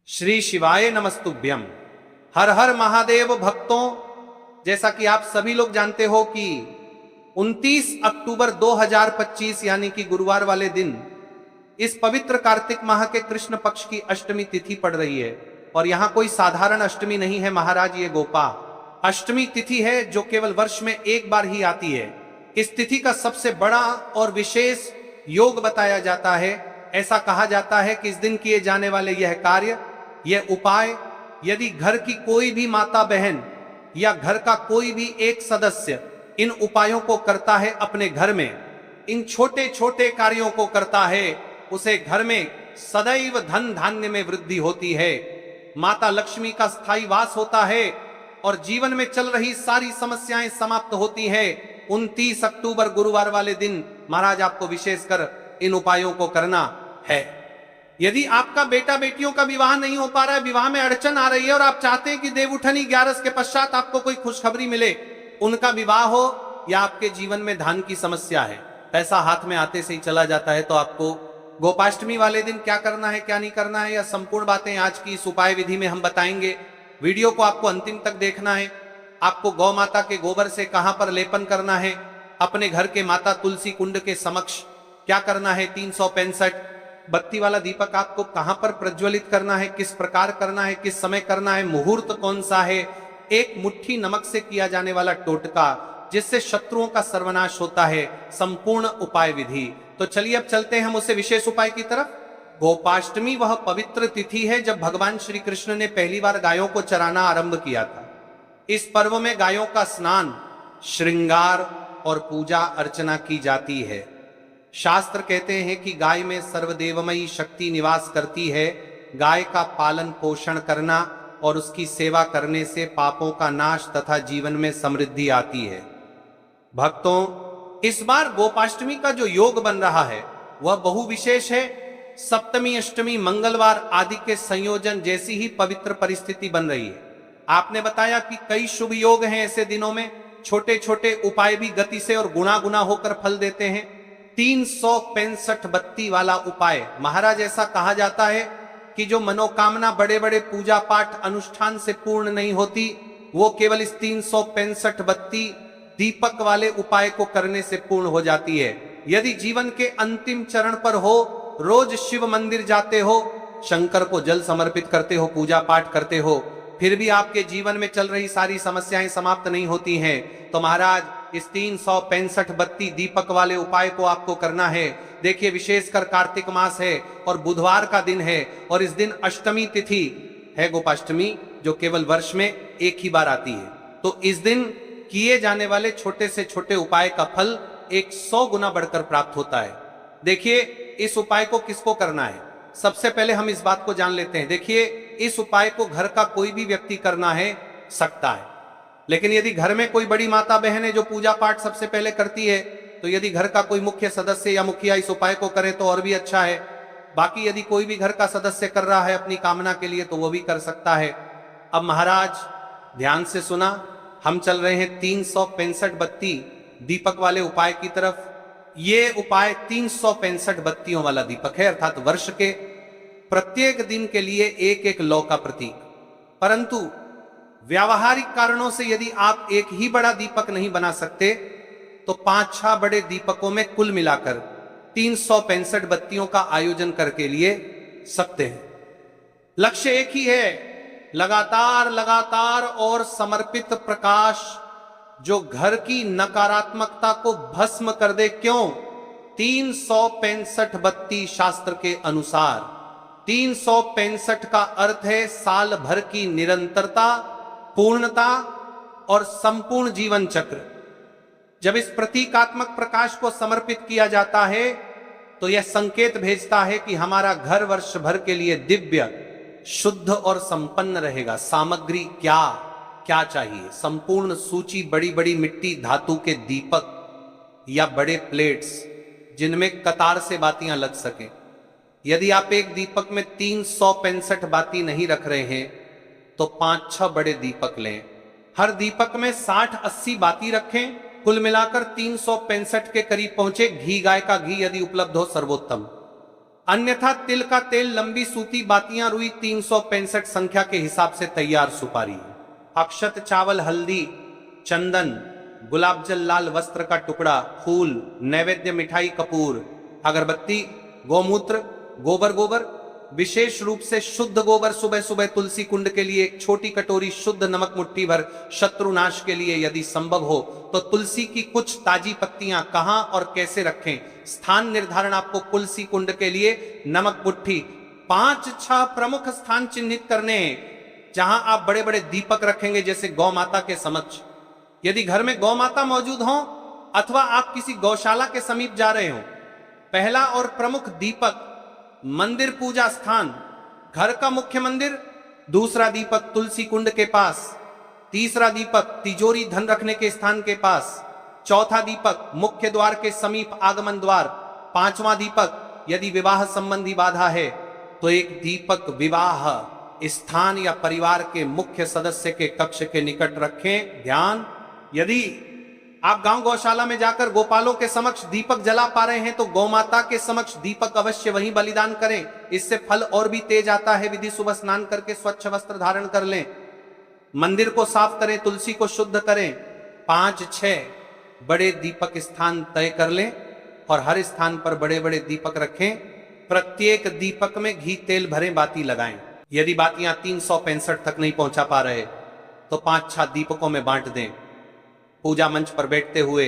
श्री शिवाय नमस्तुभ्यम। हर हर महादेव भक्तों, जैसा कि आप सभी लोग जानते हो कि 29 अक्टूबर 2025 यानी कि गुरुवार वाले दिन इस पवित्र कार्तिक माह के कृष्ण पक्ष की अष्टमी तिथि पड़ रही है। और यहां कोई साधारण अष्टमी नहीं है महाराज, ये गोपा अष्टमी तिथि है जो केवल वर्ष में एक बार ही आती है। इस तिथि का सबसे बड़ा और विशेष योग बताया जाता है। ऐसा कहा जाता है कि इस दिन किए जाने वाले यह कार्य, यह उपाय, यदि घर की कोई भी माता बहन या घर का कोई भी एक सदस्य इन उपायों को करता है, अपने घर में इन छोटे छोटे कार्यों को करता है, उसे घर में सदैव धन धान्य में वृद्धि होती है, माता लक्ष्मी का स्थायी वास होता है और जीवन में चल रही सारी समस्याएं समाप्त होती है। 29 अक्टूबर गुरुवार वाले दिन महाराज आपको विशेषकर इन उपायों को करना है। यदि आपका बेटा बेटियों का विवाह नहीं हो पा रहा है, विवाह में अड़चन आ रही है और आप चाहते हैं कि देवउठनी 11 के पश्चात आपको कोई खुशखबरी मिले, उनका विवाह हो या आपके जीवन में धन की समस्या है, पैसा हाथ में आते से ही चला जाता है, तो आपको गोपाष्टमी वाले दिन क्या करना है क्या नहीं करना है, या संपूर्ण बातें आज की इस उपाय विधि में हम बताएंगे। वीडियो को आपको अंतिम तक देखना है। आपको गौ माता के गोबर से कहां पर लेपन करना है, अपने घर के माता तुलसी कुंड के समक्ष क्या करना है, 365 बत्ती वाला दीपक आपको कहां पर प्रज्वलित करना है, किस प्रकार करना है, किस समय करना है, मुहूर्त कौन सा है, एक मुट्ठी नमक से किया जाने वाला टोटका जिससे शत्रुओं का सर्वनाश होता है, संपूर्ण उपाय विधि। तो चलिए अब चलते हैं हम उसे विशेष उपाय की तरफ। गोपाष्टमी वह पवित्र तिथि है जब भगवान श्री कृष्ण ने पहली बार गायों को चराना आरंभ किया था। इस पर्व में गायों का स्नान, श्रृंगार और पूजा अर्चना की जाती है। शास्त्र कहते हैं कि गाय में सर्वदेवमयी शक्ति निवास करती है। गाय का पालन पोषण करना और उसकी सेवा करने से पापों का नाश तथा जीवन में समृद्धि आती है। भक्तों, इस बार गोपाष्टमी का जो योग बन रहा है वह बहु विशेष है। सप्तमी, अष्टमी, मंगलवार आदि के संयोजन जैसी ही पवित्र परिस्थिति बन रही है। आपने बताया कि कई शुभ योग हैं ऐसे दिनों में। छोटे छोटे उपाय भी गति से और गुना गुना होकर फल देते हैं। 365 बत्ती वाला उपाय, महाराज ऐसा कहा जाता है कि जो मनोकामना बड़े बड़े पूजा पाठ अनुष्ठान से पूर्ण नहीं होती, वो केवल इस 365 बत्ती दीपक वाले उपाय को करने से पूर्ण हो जाती है। यदि जीवन के अंतिम चरण पर हो, रोज शिव मंदिर जाते हो, शंकर को जल समर्पित करते हो, पूजा पाठ करते हो, फिर भी आपके जीवन में चल रही सारी समस्याएं समाप्त नहीं होती हैं, तो महाराज इस 365 बत्ती दीपक वाले उपाय को आपको करना है। देखिए, विशेषकर कार्तिक मास है और बुधवार का दिन है और इस दिन अष्टमी तिथि है, गोपाष्टमी, जो केवल वर्ष में एक ही बार आती है। तो इस दिन किए जाने वाले छोटे से छोटे उपाय का फल 100 गुना बढ़कर प्राप्त होता है। देखिए, इस उपाय को किसको करना है, सबसे पहले हम इस बात को जान लेते हैं। देखिए, इस उपाय को घर का कोई भी व्यक्ति करना है सकता है, लेकिन यदि घर में कोई बड़ी माता बहन है जो पूजा पाठ सबसे पहले करती है, तो यदि घर का कोई मुख्य सदस्य या मुखिया इस उपाय को करे तो और भी अच्छा है। बाकी यदि कोई भी घर का सदस्य कर रहा है अपनी कामना के लिए तो वो भी कर सकता है। अब महाराज ध्यान से सुना, हम चल रहे हैं 365 बत्ती दीपक वाले उपाय की तरफ। ये उपाय 365 बत्तियों वाला दीपक है, अर्थात वर्ष के प्रत्येक दिन के लिए एक एक लौ का प्रतीक। परंतु व्यावहारिक कारणों से यदि आप एक ही बड़ा दीपक नहीं बना सकते, तो 5-6 बड़े दीपकों में कुल मिलाकर 365 बत्तियों का आयोजन करके लिए सकते हैं। लक्ष्य एक ही है, लगातार लगातार और समर्पित प्रकाश जो घर की नकारात्मकता को भस्म कर दे। क्यों? 365 बत्ती शास्त्र के अनुसार 365 का अर्थ है साल भर की निरंतरता, पूर्णता और संपूर्ण जीवन चक्र। जब इस प्रतीकात्मक प्रकाश को समर्पित किया जाता है तो यह संकेत भेजता है कि हमारा घर वर्ष भर के लिए दिव्य, शुद्ध और संपन्न रहेगा। सामग्री क्या क्या चाहिए, संपूर्ण सूची, बड़ी बड़ी मिट्टी धातु के दीपक या बड़े प्लेट्स जिनमें कतार से बातियां लग सके। यदि आप एक दीपक में 365 बाती नहीं रख रहे हैं तो 5-6 बड़े दीपक लें। हर दीपक में 60-80 बाती रखें, कुल मिलाकर 365 के करीब पहुंचे। घी, गाय का घी यदि उपलब्ध हो सर्वोत्तम। अन्यथा तिल का तेल, लंबी सूती बातियां, रुई 365 संख्या के हिसाब से तैयार सुपारी, अक्षत, चावल, हल्दी, चंदन, गुलाब जल, लाल वस्त्र का टुकड़ा, फूल, नैवेद्य, मिठाई, कपूर, अगरबत्ती, गोमूत्र, गोबर, विशेष रूप से शुद्ध गोबर, सुबह सुबह तुलसी कुंड के लिए एक छोटी कटोरी शुद्ध नमक, मुट्ठी भर शत्रुनाश के लिए, यदि संभव हो तो तुलसी की कुछ ताजी पत्तियां कहां और कैसे रखें, स्थान निर्धारण आपको तुलसी कुंड के लिए नमक मुट्ठी, 5-6 प्रमुख स्थान चिन्हित करने हैं जहां आप बड़े बड़े दीपक रखेंगे, जैसे गौ माता के समक्ष। यदि घर में गौ माता मौजूद हो अथवा आप किसी गौशाला के समीप जा रहे हो, पहला और प्रमुख दीपक मंदिर पूजा स्थान, घर का मुख्य मंदिर, दूसरा दीपक तुलसी कुंड के पास, तीसरा दीपक तिजोरी धन रखने के स्थान के पास, चौथा दीपक मुख्य द्वार के समीप आगमन द्वार, पांचवा दीपक यदि विवाह संबंधी बाधा है तो एक दीपक विवाह स्थान या परिवार के मुख्य सदस्य के कक्ष के निकट रखें। ध्यान, यदि आप गांव गौशाला में जाकर गोपालों के समक्ष दीपक जला पा रहे हैं तो गौ माता के समक्ष दीपक अवश्य वहीं बलिदान करें, इससे फल और भी तेज आता है। विधि सुबह स्नान करके स्वच्छ वस्त्र धारण कर लें, मंदिर को साफ करें, तुलसी को शुद्ध करें, 5-6 बड़े दीपक स्थान तय कर लें और हर स्थान पर बड़े बड़े दीपक रखें। प्रत्येक दीपक में घी तेल भरे बाती लगाएं। यदि बातियां 365 तक नहीं पहुंचा पा रहे तो 5-6 दीपकों में बांट दें। पूजा मंच पर बैठते हुए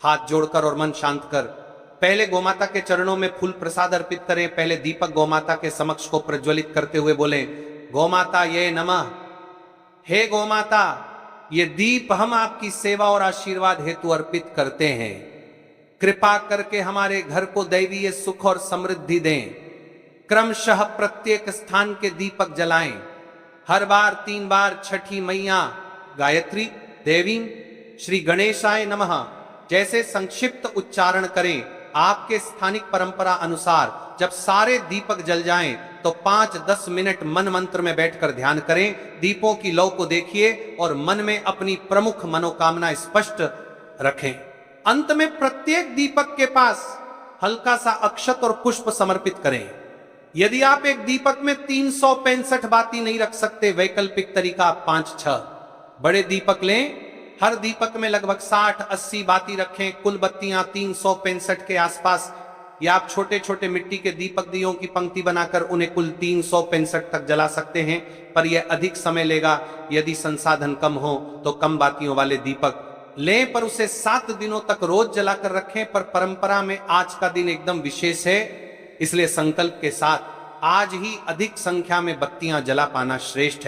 हाथ जोड़कर और मन शांत कर पहले गोमाता के चरणों में फूल प्रसाद अर्पित करें। पहले दीपक गोमाता के समक्ष को प्रज्वलित करते हुए बोले, गोमाता ये नमः। हे गोमाता, ये दीप हम आपकी सेवा और आशीर्वाद हेतु अर्पित करते हैं। कृपा करके हमारे घर को दैवीय सुख और समृद्धि दें। क्रमशः प्रत्येक स्थान के दीपक जलाएं। हर बार 3 बार छठी मैया, गायत्री, देवी, श्री गणेशाय नमः जैसे संक्षिप्त उच्चारण करें। आपके स्थानिक परंपरा अनुसार जब सारे दीपक जल जाएं तो 5-10 मिनट मन मंत्र में बैठकर ध्यान करें। दीपों की लौ को देखिए और मन में अपनी प्रमुख मनोकामना स्पष्ट रखें। अंत में प्रत्येक दीपक के पास हल्का सा अक्षत और पुष्प समर्पित करें। यदि आप एक दीपक में 365 बाती नहीं रख सकते, वैकल्पिक तरीका 5-6 बड़े दीपक लें। हर दीपक में लगभग 60-80 बाती रखें। कुल बत्तियां 365 के आसपास, या आप छोटे छोटे मिट्टी के दीपक दियों की पंक्ति बनाकर उन्हें कुल 365 तक जला सकते हैं, पर यह अधिक समय लेगा। यदि संसाधन कम हो तो कम बातियों वाले दीपक लें, पर उसे 7 दिनों तक रोज जलाकर रखें। पर परंपरा में आज का दिन एकदम विशेष है, इसलिए संकल्प के साथ आज ही अधिक संख्या में बत्तियां जला पाना श्रेष्ठ है।